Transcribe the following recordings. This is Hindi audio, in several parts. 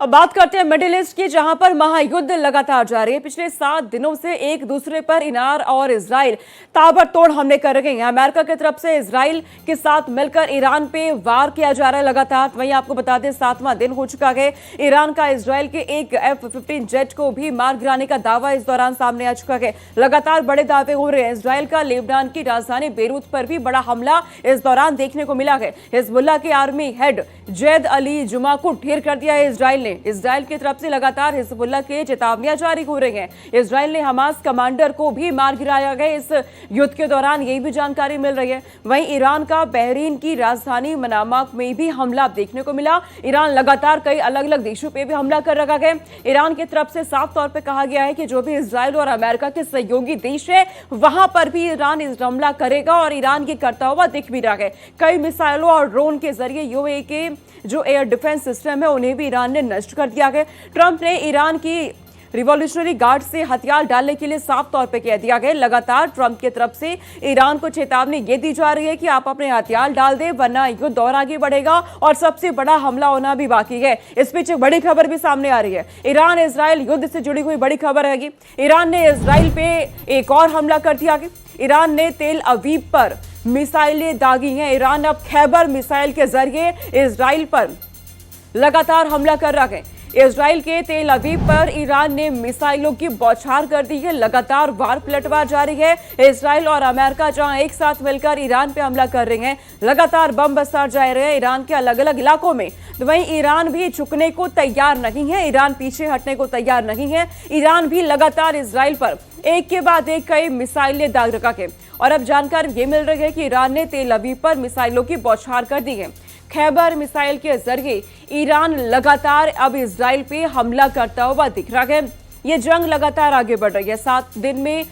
अब बात करते हैं मिडिल ईस्ट की, जहां पर महायुद्ध लगातार जारी है। पिछले 7 दिनों से एक दूसरे पर ईरान और इजराइल ताबड़तोड़ हमले कर रहे हैं। अमेरिका की तरफ से इजराइल के साथ मिलकर ईरान पे वार किया जा रहा है लगातार। वहीं आपको बता दें 7वां दिन हो चुका है। ईरान का इजराइल के एक F-15 जेट को भी मार गिराने का दावा इस दौरान सामने आ चुका है। लगातार बड़े दावे हो रहे हैं। इजराइल का लेबनान की राजधानी बेरूत पर भी बड़ा हमला इस दौरान देखने को मिला है। हिजबुल्लाह के आर्मी हेड जैद अली जुमा को ढेर कर दिया है इजराइल ने। इजराइल की तरफ से लगातार हिजबुल्लाह के चेतावनियां जारी हो रही हैं। इजराइल ने हमास कमांडर को भी मार गिराया गया इस युद्ध के दौरान, यही भी जानकारी मिल रही है। वहीं ईरान का बहरीन की राजधानी मनामा में भी हमला देखने को मिला। ईरान लगातार कई अलग अलग देशों पर भी हमला कर रखा है। ईरान की तरफ से साफ तौर पर कहा गया है कि जो भी इजराइल और अमेरिका के सहयोगी देश है वहां पर भी ईरान हमला करेगा और ईरान की करता हुआ दिख भी रहा है। कई मिसाइलों और ड्रोन के जरिए यूएई के जो एयर डिफेंस सिस्टम है उन्हें भी ईरान ने नष्ट कर दिया है। ट्रंप ने ईरान की रिवॉल्यूशनरी गार्ड से हथियार डालने के लिए साफ तौर पे कह दिया गया। लगातार ट्रंप की तरफ से ईरान को चेतावनी ये दी जा रही है कि आप अपने हथियार डाल दें वरना युद्ध और आगे बढ़ेगा और सबसे बड़ा हमला होना भी बाकी है। इस बीच एक बड़ी खबर भी सामने आ रही है। ईरान इजराइल युद्ध से जुड़ी हुई बड़ी खबर है। ईरान ने इजराइल पे एक और हमला कर दिया है। ईरान ने तेल अवीव पर मिसाइलें दागी हैं। ईरान अब खैबर मिसाइल के जरिए इजराइल पर लगातार हमला कर रहा है। इजराइल के तेल अवीव पर ईरान ने मिसाइलों की बौछार कर दी है। लगातार वार पलटवार जारी है। इजराइल और अमेरिका जहां एक साथ मिलकर ईरान पे हमला कर रहे हैं, लगातार बम बरसाए जा रहे हैं ईरान के अलग अलग इलाकों में। तो वहीं ईरान भी झुकने को तैयार नहीं है, ईरान पीछे हटने को तैयार नहीं है। ईरान भी लगातार इजराइल पर एक के बाद एक कई मिसाइलें दाग रखा है। और अब जानकारी ये मिल रही है कि ईरान ने तेल अवीव पर मिसाइलों की बौछार कर दी है। खैबर मिसाइल के जरिए ईरान लगातार अब इजराइल पे हमला करता हुआ दिख रहा है। ये जंग लगातार आगे बढ़ रही है। 7 दिन में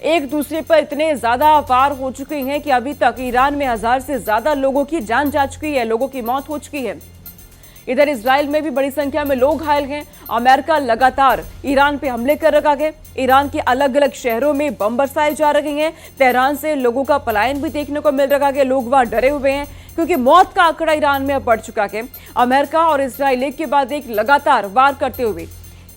एक दूसरे पर इतने ज्यादा वार हो चुके हैं कि अभी तक ईरान में 1000 से ज्यादा लोगों की जान जा चुकी है, लोगों की मौत हो चुकी है। इधर इजराइल में भी बड़ी संख्या में लोग घायल हैं। अमेरिका लगातार ईरान पे हमले कर रखा है। ईरान के अलग अलग शहरों में बम बरसाए जा रहे हैं। तेहरान से लोगों का पलायन भी देखने को मिल रहा है। लोग वहां डरे हुए हैं क्योंकि मौत का आंकड़ा ईरान में अब बढ़ चुका है। अमेरिका और इजराइल एक के बाद एक लगातार वार करते हुए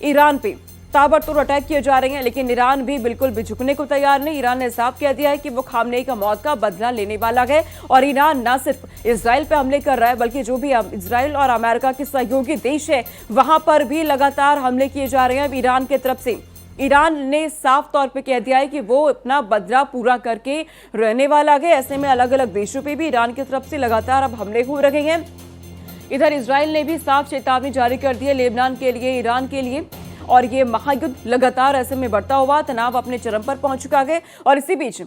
ईरान पे ताबड़तोड़ अटैक किए जा रहे हैं, लेकिन ईरान भी बिल्कुल भी झुकने को तैयार नहीं। ईरान ने साफ कह दिया है कि वो खामनेई का मौत का बदला लेने वाला है। और ईरान न सिर्फ इजराइल पे हमले कर रहा है बल्कि जो भी इजराइल और अमेरिका के सहयोगी देश है वहां पर भी लगातार हमले किए जा रहे हैं ईरान की तरफ से। ईरान ने साफ तौर पे कह दिया है कि वो अपना बदला पूरा करके रहने वाला है। ऐसे में अलग अलग देशों पे भी ईरान की तरफ से लगातार अब हमले हो रहे हैं। इधर इजराइल ने भी साफ चेतावनी जारी कर दी है लेबनान के लिए, ईरान के लिए। और ये महायुद्ध लगातार ऐसे में बढ़ता हुआ तनाव अपने चरम पर पहुंच चुका है। और इसी बीच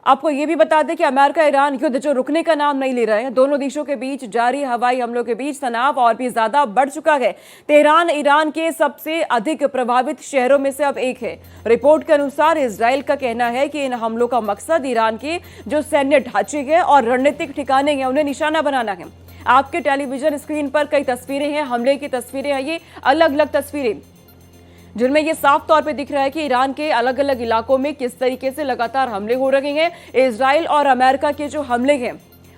आपको ये भी बता दें कि अमेरिका ईरान युद्ध जो रुकने का नाम नहीं ले रहे हैं, दोनों देशों के बीच जारी हवाई हमलों के बीच तनाव और भी ज्यादा बढ़ चुका है। तेहरान ईरान के सबसे अधिक प्रभावित शहरों में से अब एक है। रिपोर्ट के अनुसार इजराइल का कहना है कि इन हमलों का मकसद ईरान के जो सैन्य ढांचे हैं और रणनीतिक ठिकाने हैं उन्हें निशाना बनाना है। आपके टेलीविजन स्क्रीन पर कई तस्वीरें हैं, हमले की तस्वीरें हैं, ये अलग अलग तस्वीरें जिनमें ये साफ तौर पे दिख रहा है कि ईरान के अलग अलग इलाकों में किस तरीके से लगातार हमले हो रहे हैं। इजराइल और अमेरिका के जो हमले हैं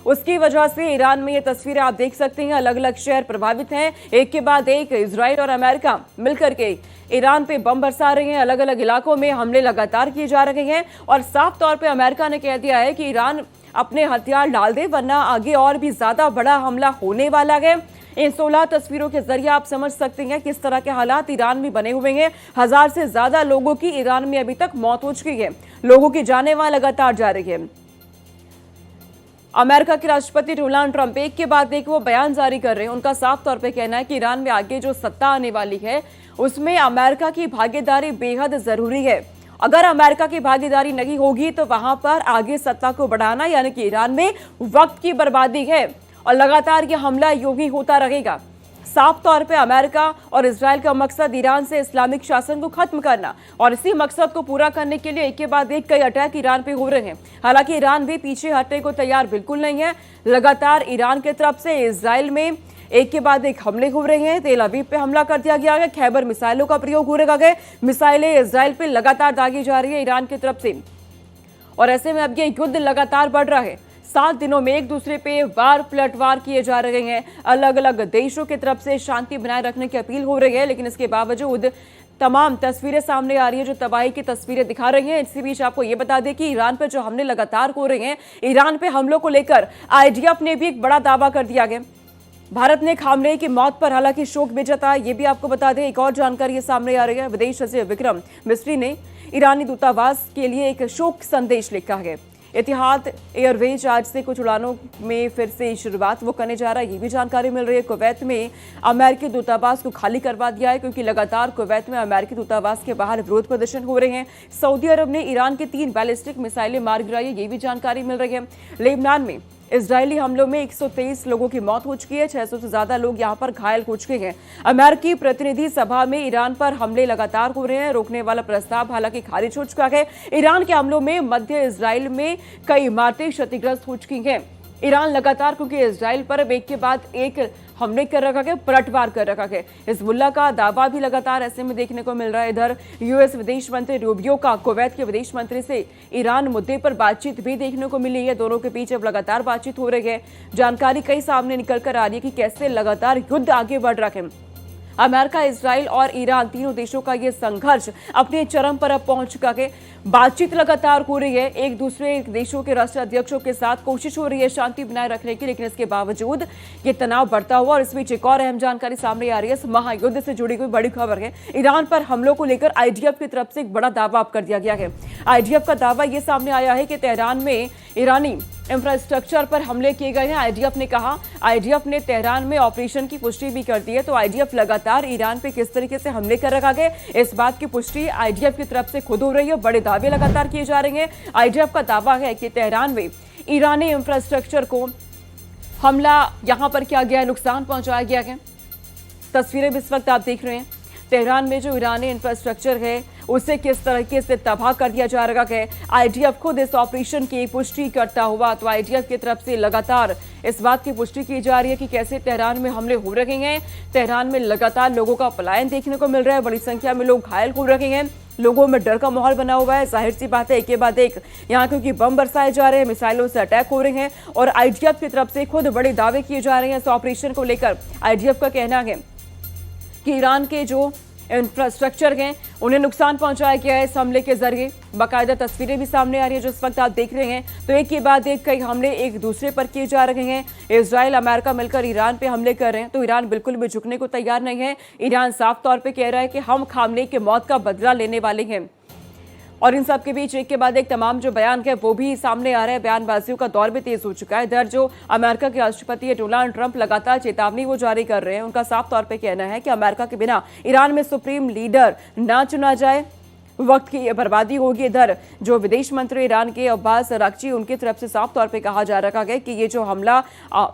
उसकी वजह से ईरान में ये तस्वीरें आप देख सकते हैं। अलग अलग शहर प्रभावित हैं, एक के बाद एक इजराइल और अमेरिका मिलकर के ईरान पे बम बरसा रहे हैं। अलग अलग इलाकों में हमले लगातार किए जा रहे हैं और साफ तौर पे अमेरिका ने कह दिया है कि ईरान अपने हथियार डाल दे वरना आगे और भी ज्यादा बड़ा हमला होने वाला है। इन 16 तस्वीरों के जरिए आप समझ सकते हैं किस तरह के हालात ईरान में बने हुए हैं। 1000 से ज्यादा लोगों की ईरान में अभी तक मौत हो चुकी है। लोगों की जानें वहां लगातार जा रही है। अमेरिका के राष्ट्रपति डोनाल्ड ट्रंप एक के बाद एक वो बयान जारी कर रहे हैं। उनका साफ तौर पे कहना है कि ईरान में आगे जो सत्ता आने वाली है उसमें अमेरिका की भागीदारी बेहद जरूरी है। अगर अमेरिका की भागीदारी नहीं होगी तो वहां पर आगे सत्ता को बढ़ाना यानी कि ईरान में वक्त की बर्बादी है और लगातार यह हमला यूं ही होता रहेगा। साफ तौर पे अमेरिका और इजराइल का मकसद ईरान से इस्लामिक शासन को खत्म करना और इसी मकसद को पूरा करने के लिए एक के बाद एक कई अटैक ईरान पे हो रहे हैं। हालांकि ईरान भी पीछे हटने को तैयार बिल्कुल नहीं है। लगातार ईरान की तरफ से इजराइल में एक के बाद एक हमले हो रहे हैं। तेल अवीव पे हमला कर दिया गया है। खैबर मिसाइलों का प्रयोग हो रहा है। मिसाइलें इजराइल पे लगातार दागी जा रही है ईरान की तरफ से। और ऐसे में अब ये युद्ध लगातार बढ़ रहा है। 7 दिनों में एक दूसरे पे वार पलटवार किए जा रहे हैं। अलग अलग देशों की तरफ से शांति बनाए रखने की अपील हो रही है, लेकिन इसके बावजूद तमाम तस्वीरें सामने आ रही है जो तबाही की तस्वीरें दिखा रही हैं। इसी बीच आपको ये बता दें कि ईरान पर जो हमले लगातार हो रहे हैं, ईरान पे हमलों को लेकर आईडीएफ ने भी एक बड़ा दावा कर दिया है। भारत ने खामनेई की मौत पर हालांकि शोक भी जताया। ये भी आपको बता दें, एक और जानकारी ये सामने आ रही है। विदेश सचिव विक्रम मिस्री ने ईरानी दूतावास के लिए एक शोक संदेश लिखा है। इतिहाद एयरवेज आज से कुछ उड़ानों में फिर से शुरुआत वो करने जा रहा है, ये भी जानकारी मिल रही है। कुवैत में अमेरिकी दूतावास को खाली करवा दिया है क्योंकि लगातार कुवैत में अमेरिकी दूतावास के बाहर विरोध प्रदर्शन हो रहे हैं। सऊदी अरब ने ईरान के 3 बैलिस्टिक मिसाइलें मार गिराई है, ये भी जानकारी मिल रही है। लेबनान में इजरायली हमलों में 123 लोगों की मौत हो चुकी है, 600 से ज्यादा लोग यहां पर घायल हो चुके हैं। अमेरिकी प्रतिनिधि सभा में ईरान पर हमले लगातार हो रहे हैं, रोकने वाला प्रस्ताव हालांकि खारिज हो चुका है। ईरान के हमलों में मध्य इजराइल में कई इमारतें क्षतिग्रस्त हो चुकी हैं। ईरान लगातार क्योंकि इजराइल पर अब एक के बाद एक हमले कर रखा है, पलटवार कर रखा है। हिजबुल्लाह का दावा भी लगातार ऐसे में देखने को मिल रहा है। इधर यूएस विदेश मंत्री रूबियो का कुवैत के विदेश मंत्री से ईरान मुद्दे पर बातचीत भी देखने को मिली है। दोनों के बीच अब लगातार बातचीत हो रही है। जानकारी कई सामने निकल कर आ रही है कि कैसे लगातार युद्ध आगे बढ़ रहा है। अमेरिका, इजराइल और ईरान तीनों देशों का यह संघर्ष अपने चरम पर अब पहुंच चुका है। बातचीत लगातार हो रही है, एक दूसरे देशों के राष्ट्राध्यक्षों के साथ कोशिश हो रही है शांति बनाए रखने की, लेकिन इसके बावजूद ये तनाव बढ़ता हुआ। और इस बीच एक और अहम जानकारी सामने आ रही है। इस महायुद्ध से जुड़ी हुई बड़ी खबर है। ईरान पर हमलों को लेकर आईडीएफ की तरफ से एक बड़ा दावा कर दिया गया है। आईडीएफ का दावा यह सामने आया है कि तेहरान में ईरानी इंफ्रास्ट्रक्चर पर हमले किए गए हैं। आईडीएफ ने कहा, आईडीएफ ने तेहरान में ऑपरेशन की पुष्टि भी कर दी है। तो आईडीएफ लगातार ईरान पे किस तरीके से हमले कर रखा गया, इस बात की पुष्टि आईडीएफ की तरफ से खुद हो रही है। बड़े दावे लगातार किए जा रहे हैं। आईडीएफ का दावा है कि तेहरान में ईरानी इंफ्रास्ट्रक्चर को हमला यहां पर किया गया, नुकसान पहुंचाया गया है। तस्वीरें भी इस वक्त आप देख रहे हैं। तेहरान में जो ईरानी इंफ्रास्ट्रक्चर है उसे किस तरीके से तबाह कर दिया जा रहा है। आईडीएफ खुद इस ऑपरेशन की पुष्टि करता हुआ, तो आईडीएफ की तरफ से लगातार इस बात की पुष्टि की जा रही है कि कैसे तेहरान में हमले हो रहे हैं। तेहरान में लगातार लोगों का पलायन देखने को मिल रहा है, बड़ी संख्या में लोग घायल हो रहे हैं, लोगों में डर का माहौल बना हुआ है। जाहिर सी बात है, एक के बाद एक यहाँ क्योंकि बम बरसाए जा रहे हैं, मिसाइलों से अटैक हो रहे हैं और आईडीएफ की तरफ से खुद बड़े दावे किए जा रहे हैं। इस ऑपरेशन को लेकर आईडीएफ का कहना है कि ईरान के जो इंफ्रास्ट्रक्चर हैं उन्हें नुकसान पहुंचाया गया है इस हमले के जरिए। बाकायदा तस्वीरें भी सामने आ रही है जो इस वक्त आप देख रहे हैं। तो एक के बाद एक कई हमले एक दूसरे पर किए जा रहे हैं। इजराइल, अमेरिका मिलकर ईरान पे हमले कर रहे हैं, तो ईरान बिल्कुल भी झुकने को तैयार नहीं है। ईरान साफ तौर पे कह रहा है कि हम खामनेई की मौत का बदला लेने वाले हैं। और इन सब के बीच एक के बाद एक तमाम जो बयान है वो भी सामने आ रहे हैं। बयानबाजियों का दौर भी तेज हो चुका है। इधर जो अमेरिका के राष्ट्रपति डोनाल्ड ट्रंप लगातार चेतावनी वो जारी कर रहे हैं। उनका साफ तौर पे कहना है कि अमेरिका के बिना ईरान में सुप्रीम लीडर ना चुना जाए, वक्त की बर्बादी होगी। इधर जो विदेश मंत्री ईरान के अब्बास अराक्ची, उनकी तरफ से साफ तौर पे कहा जा रहा है कि ये जो हमला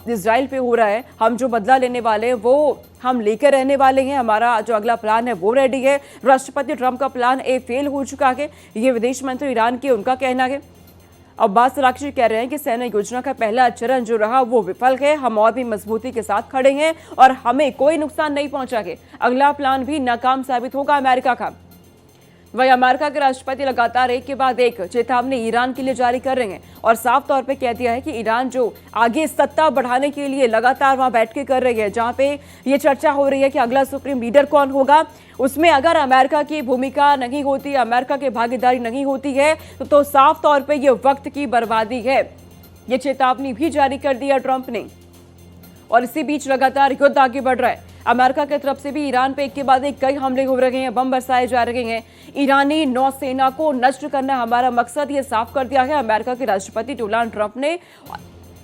इजराइल पे हो रहा है, हम जो बदला लेने वाले हैं वो हम लेकर रहने वाले हैं। हमारा जो अगला प्लान है वो रेडी है। राष्ट्रपति ट्रंप का प्लान ए फेल हो चुका है, ये विदेश मंत्री ईरान के उनका कहना है। अब्बास अराक्ची कह रहे हैं कि सैन्य योजना का पहला चरण जो रहा वो विफल है। हम और भी मजबूती के साथ खड़े हैं और हमें कोई नुकसान नहीं पहुंचा है। अगला प्लान भी नाकाम साबित होगा अमेरिका का। वही अमेरिका के राष्ट्रपति लगातार एक के बाद एक चेतावनी ईरान के लिए जारी कर रहे हैं और साफ तौर पे कह दिया है कि ईरान जो आगे सत्ता बढ़ाने के लिए लगातार वहां बैठ के कर रही है, जहां पे ये चर्चा हो रही है कि अगला सुप्रीम लीडर कौन होगा, उसमें अगर अमेरिका की भूमिका नहीं होती, अमेरिका की भागीदारी नहीं होती है तो साफ तौर पर यह वक्त की बर्बादी है। ये चेतावनी भी जारी कर दी है ट्रंप ने। और इसी बीच लगातार युद्ध आगे बढ़ रहा है। अमेरिका की तरफ से भी ईरान पे एक के बाद एक कई हमले हो रहे हैं, बम बरसाए जा रहे हैं। ईरानी नौसेना को नष्ट करना हमारा मकसद, ये साफ कर दिया है अमेरिका के राष्ट्रपति डोनाल्ड ट्रंप ने।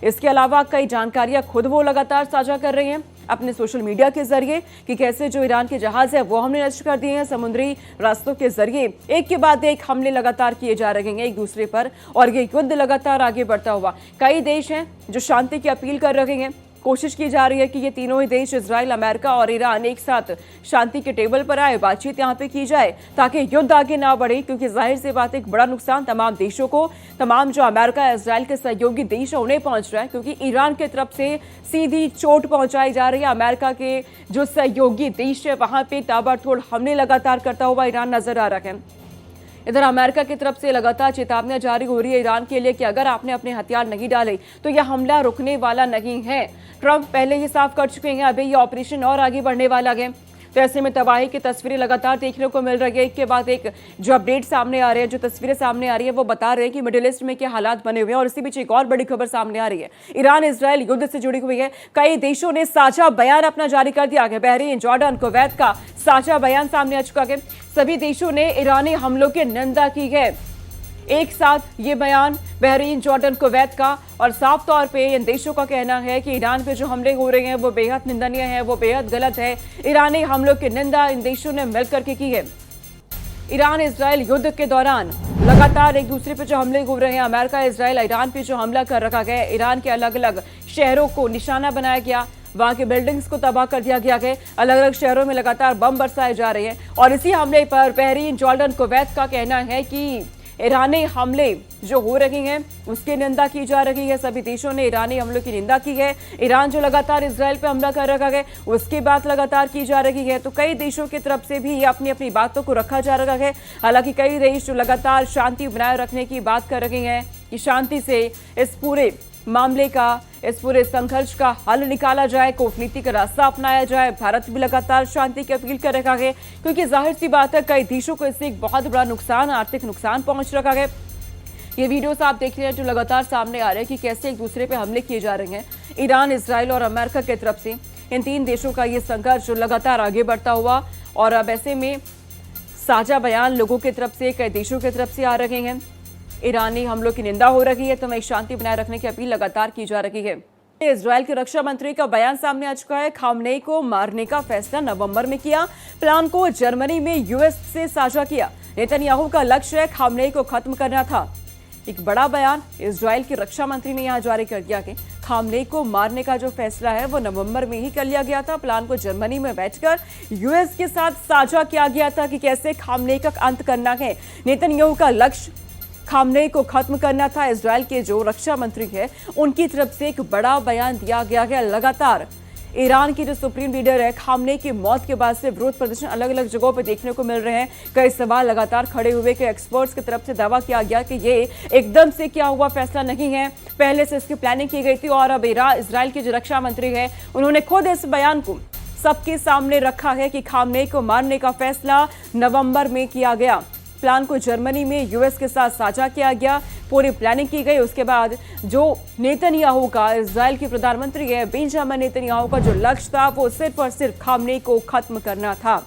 इसके अलावा कई जानकारियां खुद वो लगातार साझा कर रहे हैं अपने सोशल मीडिया के जरिए कि कैसे जो ईरान के जहाज है वो हमने नष्ट कर दिए हैं। समुद्री रास्तों के जरिए एक के बाद एक हमले लगातार किए जा रहे हैं एक दूसरे पर और ये युद्ध लगातार आगे बढ़ता हुआ। कई देश हैं जो शांति की अपील कर रहे हैं। कोशिश की जा रही है कि ये तीनों ही देश, इजराइल, अमेरिका और ईरान, एक साथ शांति के टेबल पर आए, बातचीत यहाँ पे की जाए ताकि युद्ध आगे ना बढ़े। क्योंकि जाहिर सी बात, एक बड़ा नुकसान तमाम देशों को, तमाम जो अमेरिका, इजराइल के सहयोगी देश है उन्हें पहुंच रहा है। क्योंकि ईरान की तरफ से सीधी चोट पहुंचाई जा रही है। अमेरिका के जो सहयोगी देश है वहां पे ताबड़तोड़ हमले लगातार करता हुआ ईरान नजर आ रहा है। इधर अमेरिका की तरफ से लगातार चेतावनियां जारी हो रही है ईरान के लिए कि अगर आपने अपने हथियार नहीं डाले तो यह हमला रुकने वाला नहीं है। ट्रंप पहले ही साफ कर चुके हैं, अभी यह ऑपरेशन और आगे बढ़ने वाला है। तो ऐसे में तबाही की तस्वीरें लगातार देखने को मिल रही है। एक के बाद एक जो अपडेट सामने आ रहे हैं, जो तस्वीरें सामने आ रही है, वो बता रहे हैं कि मिडिल ईस्ट में क्या हालात बने हुए हैं। और इसी बीच एक और बड़ी खबर सामने आ रही है, ईरान इजराइल युद्ध से जुड़ी हुई है। कई देशों ने साझा बयान अपना जारी कर दिया है। बहरीन, जॉर्डन, कुवैत का साझा बयान सामने आ चुका है। सभी देशों ने ईरानी हमलों की निंदा की है। एक साथ ये बयान बहरीन, जॉर्डन, कुवैत का, और साफ तौर पे इन देशों का कहना है कि ईरान पे जो हमले हो रहे हैं वो बेहद निंदनीय है, वो बेहद गलत है। ईरानी हमलों की निंदा इन देशों ने मिलकर के की है। ईरान इजराइल युद्ध के दौरान लगातार एक दूसरे पे जो हमले हो रहे हैं, अमेरिका इजराइल ईरान पे जो हमला कर रखा गया, ईरान के अलग अलग शहरों को निशाना बनाया गया, वहां के बिल्डिंग्स को तबाह कर दिया गया है। अलग अलग शहरों में लगातार बम बरसाए जा रहे हैं। और इसी हमले पर बहरीन, जॉर्डन, कुवैत का कहना है कि ईरानी हमले जो हो रहे हैं उसकी निंदा की जा रही है। सभी देशों ने ईरानी हमलों की निंदा की है। ईरान जो लगातार इजराइल पे हमला कर रखा है उसकी बात लगातार की जा रही है। तो कई देशों की तरफ से भी अपनी अपनी बातों को रखा जा रहा है। हालांकि कई देश जो लगातार शांति बनाए रखने की बात कर रहे हैं कि शांति से इस पूरे मामले का, इस पूरे संघर्ष का हल निकाला जाए, कूटनीति का रास्ता अपनाया जाए। भारत भी लगातार शांति की अपील कर रहा है, क्योंकि जाहिर सी बात है कई देशों को इससे एक बहुत बड़ा नुकसान, आर्थिक नुकसान पहुंच रखा है। ये वीडियोस आप देख रहे हैं जो लगातार सामने आ रहे हैं कि कैसे एक दूसरे पे हमले किए जा रहे हैं ईरान, इजराइल और अमेरिका की तरफ से। इन तीन देशों का ये संघर्ष लगातार आगे बढ़ता हुआ, और अब ऐसे में साझा बयान लोगों की तरफ से, कई देशों की तरफ से आ रहे हैं। ईरानी हमलों की निंदा हो रही है, तो वहीं शांति बनाए रखने की अपील लगातार की जा रही है। इजराइल के रक्षा मंत्री का बयान सामने आ चुका है। खामनेई को मारने का फैसला नवंबर में किया, प्लान को जर्मनी में यूएस से साझा किया। नेतन्याहू का लक्ष्य खामनेई को खत्म करना था। एक बड़ा बयान इजराइल के रक्षा मंत्री ने यहां जारी कर दिया कि खामनेई को मारने का जो फैसला है वो नवंबर में ही कर लिया गया था। प्लान को जर्मनी में बैठकर यूएस के साथ साझा किया गया था कि कैसे खामनेई का अंत करना है। नेतन्याहू का लक्ष्य खामनेई को खत्म करना था। इजराइल के जो रक्षा मंत्री है उनकी तरफ से एक बड़ा बयान दिया गया है। लगातार ईरान की जो सुप्रीम लीडर है, खामनेई की मौत के बाद से विरोध प्रदर्शन अलग अलग जगहों पर देखने को मिल रहे हैं। कई सवाल लगातार खड़े हुए कि एक्सपर्ट्स की तरफ से दावा किया गया कि ये एकदम से क्या हुआ फैसला नहीं है, पहले से इसकी प्लानिंग की गई थी। और अब इजराइल के जो रक्षा मंत्री है उन्होंने खुद इस बयान को सबके सामने रखा है कि खामनेई को मारने का फैसला नवंबर में किया गया। प्लान को जर्मनी में यूएस के साथ साझा किया गया, पूरी प्लानिंग की गई। उसके बाद जो नेतन्याहू का, इजराइल के प्रधानमंत्री है बेंजामिन नेतन्याहू का जो लक्ष्य था वो सिर्फ और सिर्फ खामनेई को खत्म करना था।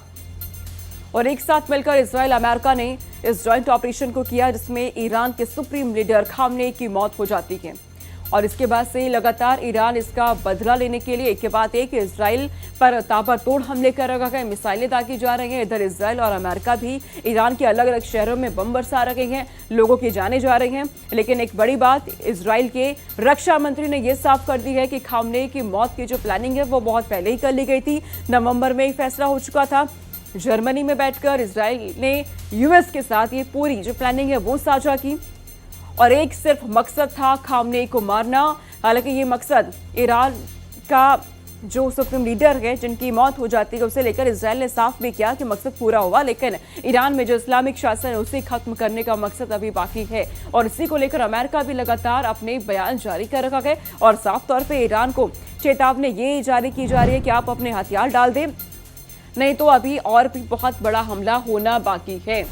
और एक साथ मिलकर इजराइल, अमेरिका ने इस जॉइंट ऑपरेशन को किया जिसमें ईरान के सुप्रीम लीडर खामनेई की मौत हो जाती है। और इसके बाद से लगातार ईरान इसका बदला लेने के लिए एक के बाद एक इजराइल पर ताबड़तोड़ हमले कर रहा है, मिसाइलें दागी जा रही हैं। इधर इजराइल और अमेरिका भी ईरान के अलग अलग शहरों में बम बरसा रहे हैं, लोगों की जाने जा रही हैं। लेकिन एक बड़ी बात इजराइल के रक्षा मंत्री ने यह साफ कर दी है कि खामनेई की मौत की जो प्लानिंग है वो बहुत पहले ही कर ली गई थी, नवंबर में ही फैसला हो चुका था। जर्मनी में बैठकर इजराइल ने यूएस के साथ ये पूरी जो प्लानिंग है वो साझा की, और एक सिर्फ मकसद था खामनेई को मारना। हालांकि ये मकसद ईरान का जो सुप्रीम लीडर है जिनकी मौत हो जाती है उसे लेकर इजराइल ने साफ भी किया कि मकसद पूरा हुआ, लेकिन ईरान में जो इस्लामिक शासन है उसे खत्म करने का मकसद अभी बाकी है। और इसी को लेकर अमेरिका भी लगातार अपने बयान जारी कर रखा है, और साफ तौर पर ईरान को चेतावनी ये जारी की जा रही है कि आप अपने हथियार डाल दें, नहीं तो अभी और भी बहुत बड़ा हमला होना बाकी है।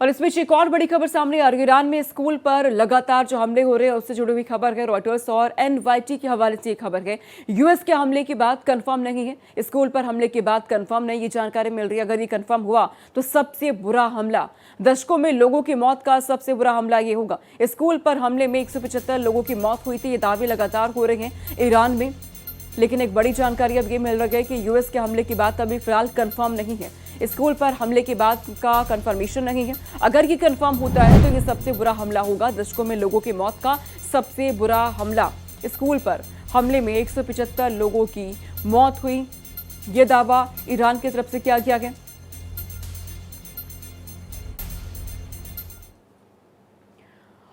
और इस बीच एक और बड़ी खबर सामने आ रही है। ईरान में स्कूल पर लगातार जो हमले हो रहे हैं उससे जुड़ी हुई खबर है। रॉयटर्स और एनवाईटी के हवाले से ये खबर है। यूएस के हमले की बात कंफर्म नहीं है, स्कूल पर हमले की बात कंफर्म नहीं, ये जानकारी मिल रही है। अगर ये कंफर्म हुआ तो सबसे बुरा हमला, दशकों में लोगों की मौत का सबसे बुरा हमला ये होगा। स्कूल पर हमले में 175 लोगों की मौत हुई थी, ये दावे लगातार हो रहे हैं ईरान में। लेकिन एक बड़ी जानकारी अब ये मिल रही है कि यूएस के हमले की बात अभी फिलहाल कंफर्म नहीं है, स्कूल पर हमले की बात का कंफर्मेशन नहीं है। अगर ये कंफर्म होता है तो ये सबसे बुरा हमला होगा, दशकों में लोगों की मौत का सबसे बुरा हमला। स्कूल पर हमले में 175 लोगों की मौत हुई, ये दावा ईरान की तरफ से किया गया है।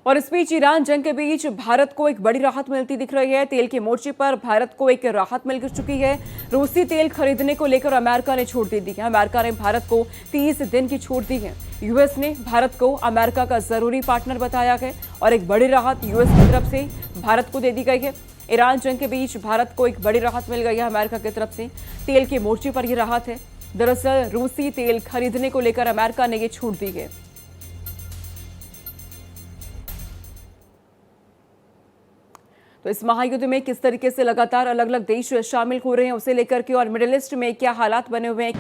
और इस बीच ईरान जंग के बीच भारत को एक बड़ी राहत मिलती दिख रही है। तेल के मोर्चे पर भारत को एक राहत मिल चुकी है। रूसी तेल खरीदने को लेकर अमेरिका ने छूट दे दी है। अमेरिका ने भारत को 30 दिन की छूट दी है। यूएस ने भारत को अमेरिका का जरूरी पार्टनर बताया है और एक बड़ी राहत यूएस की तरफ से भारत को दे दी गई है। ईरान जंग के बीच भारत को एक बड़ी राहत मिल गई है अमेरिका की तरफ से। तेल के मोर्चे पर यह राहत है। दरअसल रूसी तेल खरीदने को लेकर अमेरिका ने यह छूट दी है। तो इस महायुद्ध में किस तरीके से लगातार अलग अलग देश शामिल हो रहे हैं उसे लेकर के और मिडिल ईस्ट में क्या हालात बने हुए हैं,